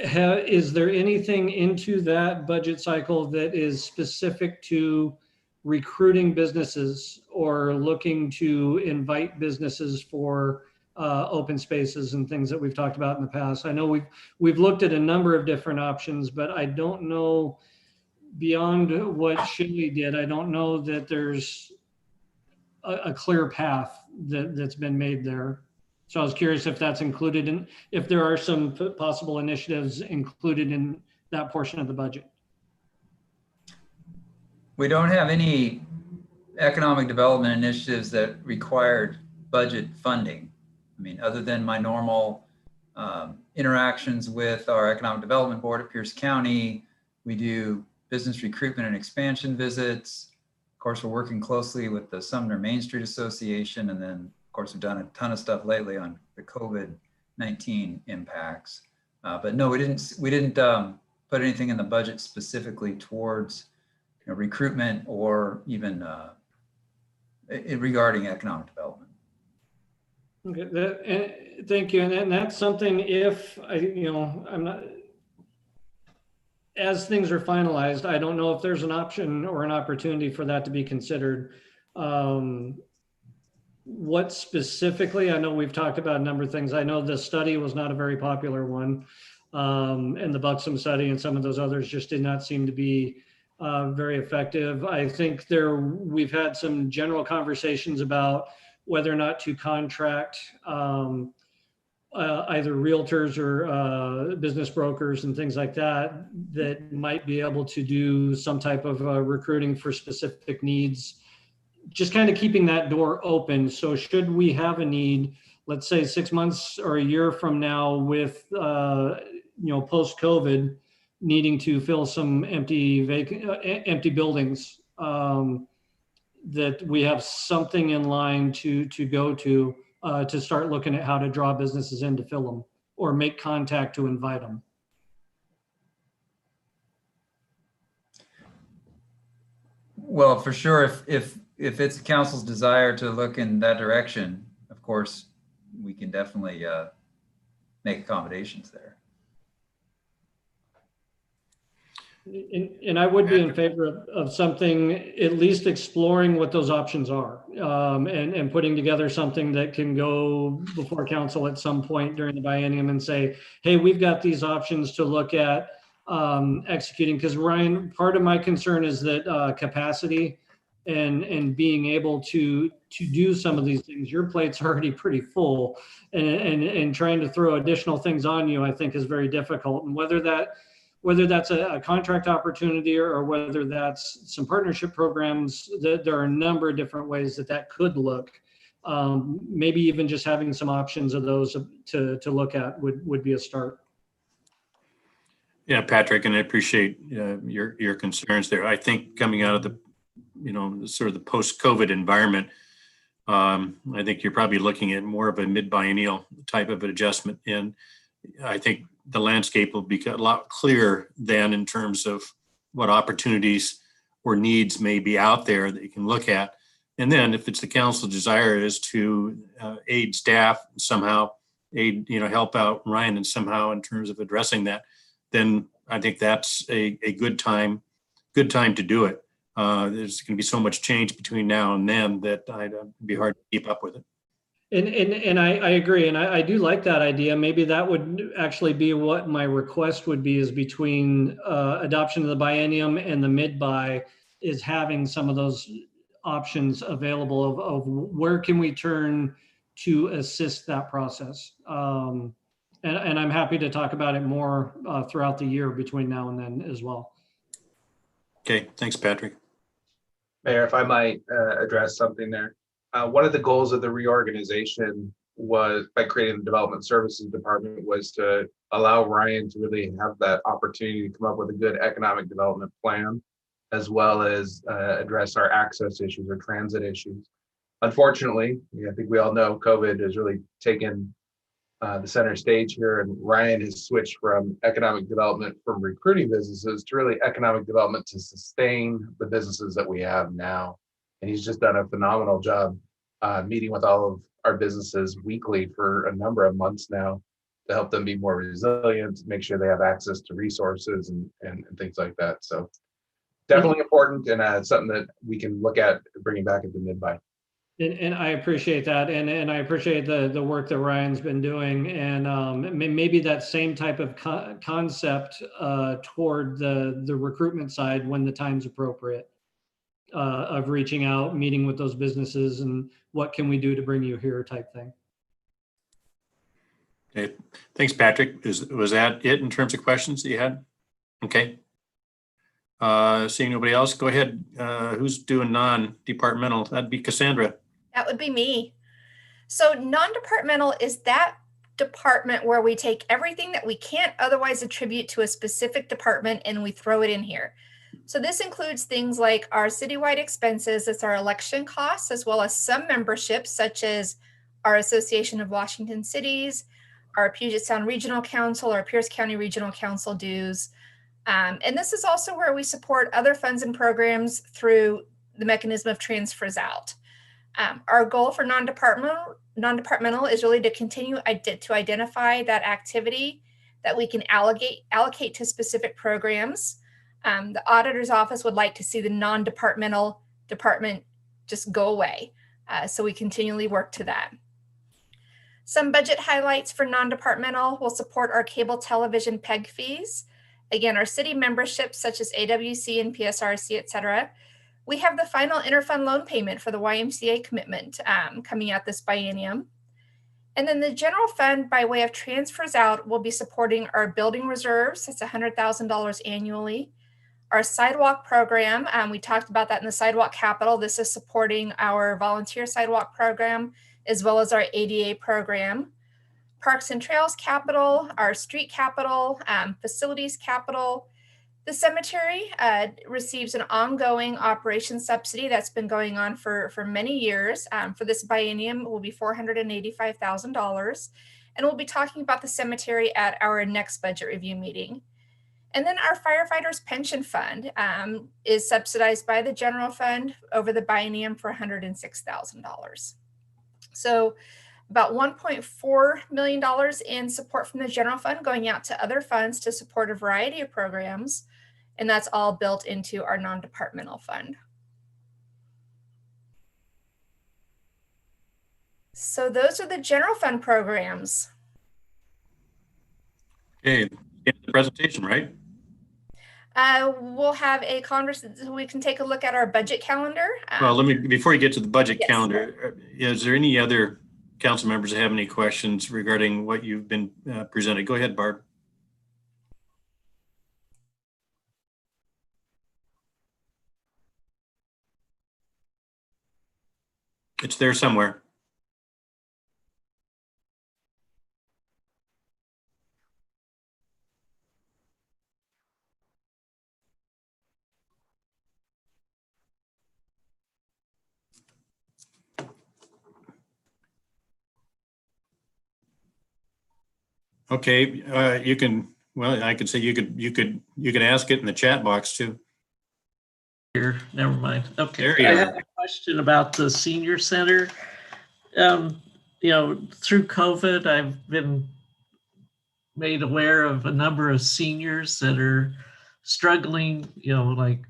Is there anything into that budget cycle that is specific to recruiting businesses or looking to invite businesses for open spaces and things that we've talked about in the past. I know we've looked at a number of different options, but I don't know, beyond what Shelley did, I don't know that there's a clear path that's been made there. So I was curious if that's included in, if there are some possible initiatives included in that portion of the budget. We don't have any economic development initiatives that required budget funding. I mean, other than my normal interactions with our economic development board at Pierce County, we do business recruitment and expansion visits. Of course, we're working closely with the Sumner Main Street Association. And then of course, we've done a ton of stuff lately on the COVID-19 impacts. But no, we didn't put anything in the budget specifically towards recruitment or even regarding economic development. Okay, thank you. And that's something, if I'm not, as things are finalized, I don't know if there's an option or an opportunity for that to be considered. What specifically, I know we've talked about a number of things. I know the study was not a very popular one, and the Buxom study and some of those others just did not seem to be very effective. I think we've had some general conversations about whether or not to contract either realtors or business brokers and things like that, that might be able to do some type of recruiting for specific needs, just kind of keeping that door open. So should we have a need, let's say 6 months or a year from now with, post-COVID, needing to fill some empty buildings, that we have something in line to go to start looking at how to draw businesses in to fill them or make contact to invite them. Well, for sure, if it's the council's desire to look in that direction, of course, we can definitely make accommodations there. And I would be in favor of something, at least exploring what those options are, and putting together something that can go before council at some point during the biennium and say, hey, we've got these options to look at executing. Because Ryan, part of my concern is that capacity and being able to do some of these things, your plate's already pretty full, and trying to throw additional things on you, I think, is very difficult. And whether that's a contract opportunity or whether that's some partnership programs, there are a number of different ways that could look. Maybe even just having some options of those to look at would be a start. Yeah, Patrick, and I appreciate your concerns there. I think coming out of the, sort of the post-COVID environment, I think you're probably looking at more of a mid-biennial type of adjustment. And I think the landscape will become a lot clearer then in terms of what opportunities or needs may be out there that you can look at. And then if it's the council's desire is to aid staff somehow, help out Ryan and somehow in terms of addressing that, then I think that's a good time to do it. There's going to be so much change between now and then that it'd be hard to keep up with it. And I agree. And I do like that idea. Maybe that would actually be what my request would be, is between adoption of the biennium and the mid-buy, is having some of those options available of where can we turn to assist that process. And I'm happy to talk about it more throughout the year between now and then as well. Okay, thanks, Patrick. Mayor, if I might address something there. One of the goals of the reorganization was, by creating the Development Services Department, was to allow Ryan to really have that opportunity to come up with a good economic development plan, as well as address our access issues or transit issues. Unfortunately, I think we all know COVID has really taken the center stage here, and Ryan has switched from economic development from recruiting businesses to really economic development to sustain the businesses that we have now. And he's just done a phenomenal job meeting with all of our businesses weekly for a number of months now to help them be more resilient, make sure they have access to resources and things like that. So definitely important, and it's something that we can look at bringing back at the mid-buy. And I appreciate that, and I appreciate the work that Ryan's been doing, and maybe that same type of concept toward the recruitment side when the time's appropriate, of reaching out, meeting with those businesses, and what can we do to bring you here type thing. Okay, thanks, Patrick. Was that it in terms of questions that you had? Okay. Seeing nobody else, go ahead. Who's doing non-departmental? That'd be Cassandra. That would be me. So non-departmental is that department where we take everything that we can't otherwise attribute to a specific department and we throw it in here. So this includes things like our citywide expenses, it's our election costs, as well as some memberships such as our Association of Washington Cities, our Puget Sound Regional Council, our Pierce County Regional Council dues. And this is also where we support other funds and programs through the mechanism of transfers out. Our goal for non-departmental is really to continue to identify that activity that we can allocate to specific programs. The auditor's office would like to see the non-departmental department just go away. So we continually work to that. Some budget highlights for non-departmental will support our cable television PEG fees. Again, our city memberships such as AWC and PSRC, et cetera. We have the final interfund loan payment for the YMCA commitment coming out this biennium. And then the general fund, by way of transfers out, will be supporting our building reserves. That's $100,000 annually. Our sidewalk program, we talked about that in the sidewalk capital. This is supporting our volunteer sidewalk program, as well as our ADA program. Parks and Trails capital, our street capital, facilities capital. The cemetery receives an ongoing operations subsidy that's been going on for many years. For this biennium, it will be $485,000. And we'll be talking about the cemetery at our next budget review meeting. And then our firefighters pension fund is subsidized by the general fund over the biennium for $106,000. So about $1.4 million in support from the general fund going out to other funds to support a variety of programs. And that's all built into our non-departmental fund. So those are the general fund programs. Okay, the presentation, right? We'll have a conversation so we can take a look at our budget calendar. Well, before you get to the budget Yes. calendar, is there any other council members that have any questions regarding what you've been presented? Go ahead, Barb. It's there somewhere. Okay, you can. Well, I could say you could ask it in the chat box too. Here, never mind. Okay, There you I are. have a question about the senior center. You know, through COVID, I've been made aware of a number of seniors that are struggling, you know, like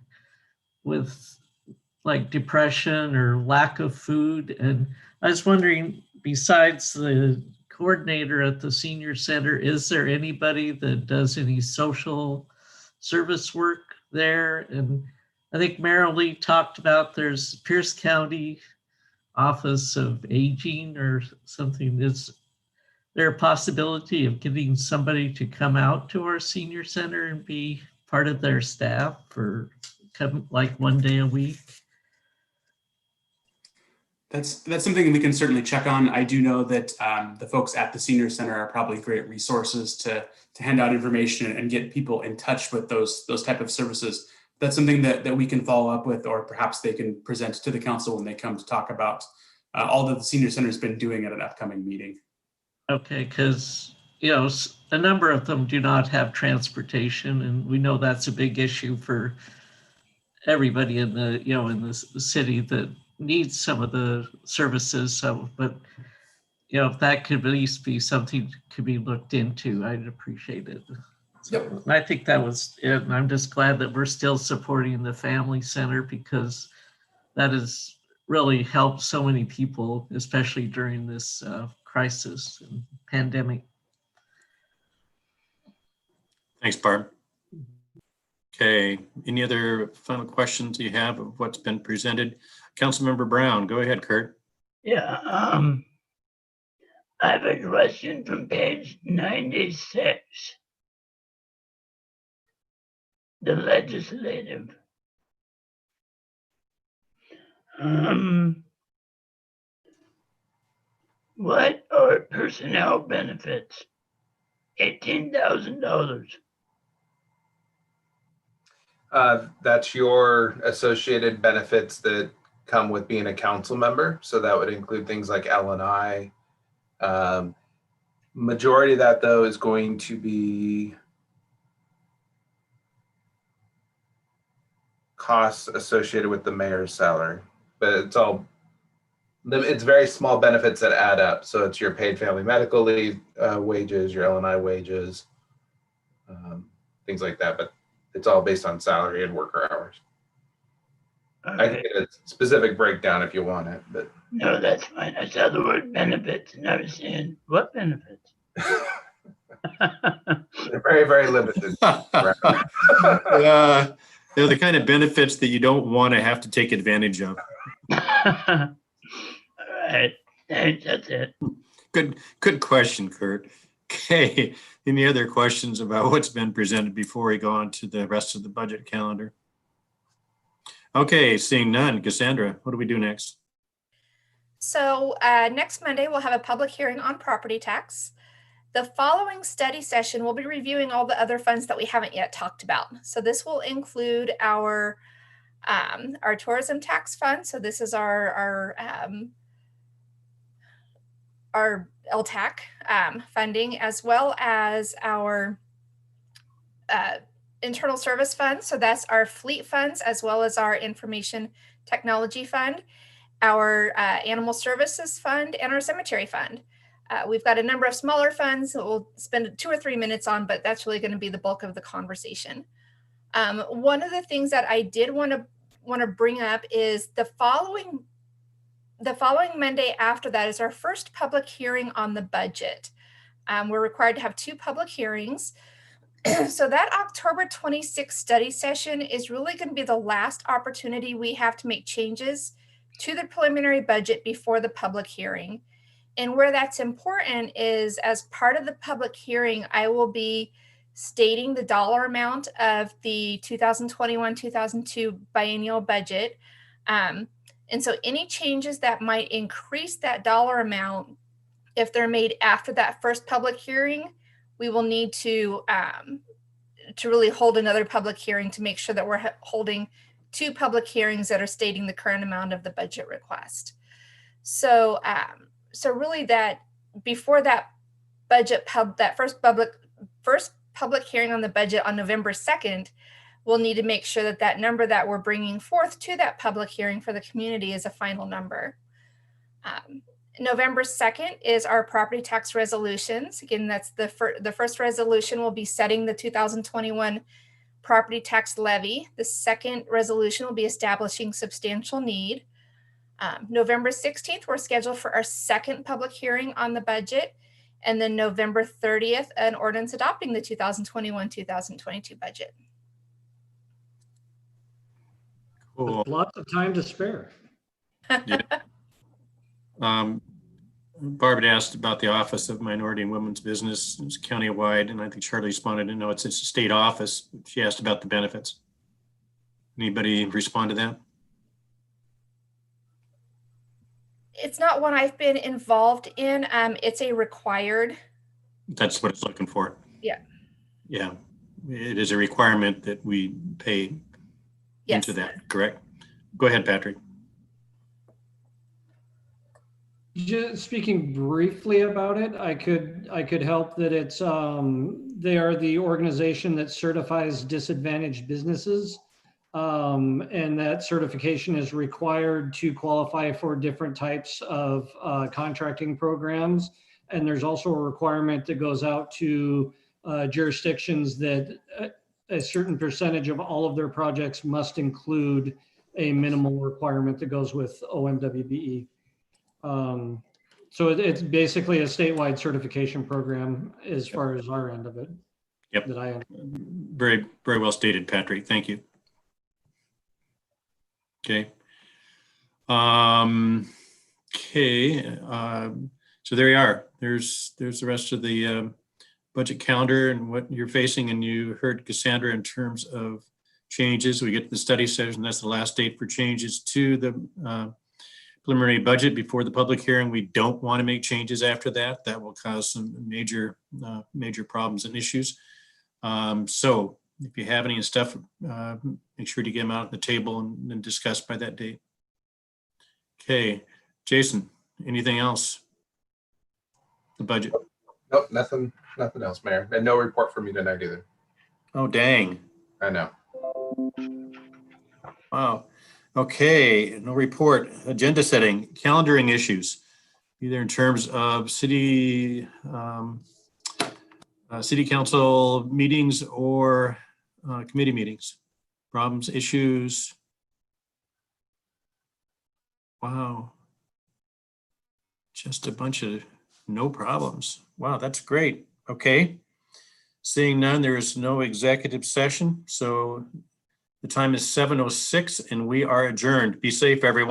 with like depression or lack of food. And I was wondering, besides the coordinator at the senior center, is there anybody that does any social service work there? And I think Marilee talked about there's Pierce County Office of Aging or something. Is there a possibility of getting somebody to come out to our senior center and be part of their staff or come like one day a week? That's something we can certainly check on. I do know that the folks at the senior center are probably great resources to hand out information and get people in touch with those type of services. That's something that we can follow up with, or perhaps they can present to the council when they come to talk about all that the senior center has been doing at an upcoming meeting. Okay, because you know a number of them do not have transportation, and we know that's a big issue for everybody in the in the city that needs some of the services. So, but if that could at least be something could be looked into, I'd appreciate it. So I think that was it. And I'm just glad that we're still supporting the Family Center, because that has really helped so many people, especially during this crisis and pandemic. Thanks, Barb. Okay, any other final questions you have of what's been presented? Councilmember Brown, go ahead, Kurt. Yeah, I have a question from page 96. The legislative. What are personnel benefits? $18,000. That's your associated benefits that come with being a council member. So that would include things like L&I. Majority of that, though, is going to be costs associated with the mayor's salary, but it's very small benefits that add up. So it's your paid family medical leave wages, your L&I wages, things like that. But it's all based on salary and worker hours. I can get a specific breakdown if you want it, but no, that's fine. I saw the word benefits and I was saying, what benefits? they're very, very limited. They're the kind of benefits that you don't want to have to take advantage of. All right, thanks, that's it. Good question, Kurt. Okay, any other questions about what's been presented before we go on to the rest of the budget calendar? Okay, seeing none. Cassandra, what do we do next? So next Monday, we'll have a public hearing on property tax. The following study session, we'll be reviewing all the other funds that we haven't yet talked about. So this will include our tourism tax fund. So this is our LTAC funding, as well as our internal service fund. So that's our fleet funds, as well as our information technology fund, our animal services fund, and our cemetery fund. We've got a number of smaller funds that we'll spend 2 or 3 minutes on, but that's really going to be the bulk of the conversation. One of the things that I did want to bring up is the following Monday after that is our first public hearing on the budget. We're required to have 2 public hearings. So that October 26th study session is really going to be the last opportunity we have to make changes to the preliminary budget before the public hearing. And where that's important is, as part of the public hearing, I will be stating the dollar amount of the 2021-2022 biennial budget. And so any changes that might increase that dollar amount, if they're made after that first public hearing, we will need to really hold another public hearing to make sure that we're holding 2 public hearings that are stating the current amount of the budget request. So really, that before that first public hearing on the budget on November 2nd, we'll need to make sure that that number that we're bringing forth to that public hearing for the community is a final number. November 2nd is our property tax resolutions. Again, that's the first resolution will be setting the 2021 property tax levy. The second resolution will be establishing substantial need. November 16th, we're scheduled for our second public hearing on the budget. And then November 30th, an ordinance adopting the 2021-2022 budget. Cool. Lots of time to spare. Yeah. Barb asked about the Office of Minority and Women's Business. It's countywide, and I think Charlie wanted to know it's a state office. She asked about the benefits. Anybody respond to that? It's not one I've been involved in. It's a required. That's what it's looking for. Yeah. Yeah. It is a requirement that we pay into that, correct? Go ahead, Patrick. Just speaking briefly about it, I could help that it's they are the organization that certifies disadvantaged businesses, and that certification is required to qualify for different types of contracting programs. And there's also a requirement that goes out to jurisdictions that a certain percentage of all of their projects must include a minimal requirement that goes with OMWBE. So it's basically a statewide certification program as far as our end of it. Yep. That I Very, very well stated, Patrick. Thank you. Okay. So there you are. There's the rest of the budget calendar and what you're facing. And you heard Cassandra in terms of changes. We get to the study session. That's the last date for changes to the preliminary budget before the public hearing. We don't want to make changes after that. That will cause some major problems and issues. So if you have any stuff, make sure to get them out on the table and discuss by that date. Okay, Jason, anything else? The budget. Nope, nothing else, Mayor. And no report from me tonight either. Oh, dang. I know. Wow. Okay, no report. Agenda setting, calendaring issues, either in terms of city council meetings or committee meetings. Problems, issues. Wow. Just a bunch of no problems. Wow, that's great. Okay. Seeing none, there is no executive session. So the time is 7:06 and we are adjourned. Be safe, everyone.